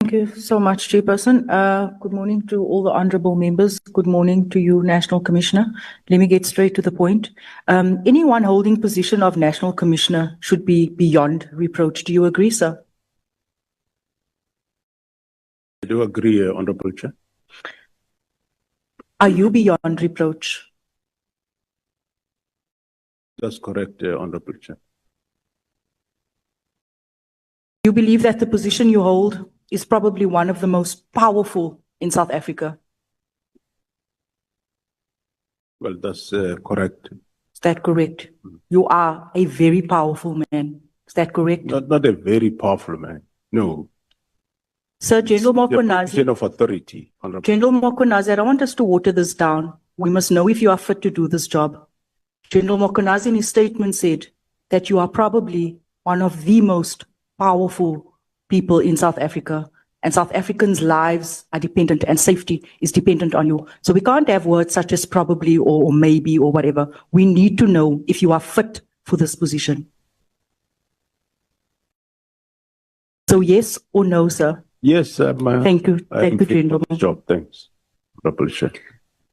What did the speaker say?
Thank you so much, Chairperson. Good morning to all the honourable members. Good morning to you, National Commissioner. Let me get straight to the point. Anyone holding position of National Commissioner should be beyond reproach. Do you agree, sir? I do agree, Honourable Chair. Are you beyond reproach? That's correct, Honourable Chair. You believe that the position you hold is probably one of the most powerful in South Africa? Well, that's correct. Is that correct? You are a very powerful man. Is that correct? Not a very powerful man, no. Sir, General The Mokonazi, position of authority, Honourable. General Mokonazi, I don't want us to water this down. We must know if you are fit to do this job. General Mokonazi in his statement said that you are probably one of the most powerful people in South Africa, and South Africans' lives are dependent and safety is dependent on you. So we can't have words such as probably or maybe or whatever. We need to know if you are fit for this position. So yes or no, sir? Yes, Thank you. Thank you, General. Job. Thanks, Honourable Chair.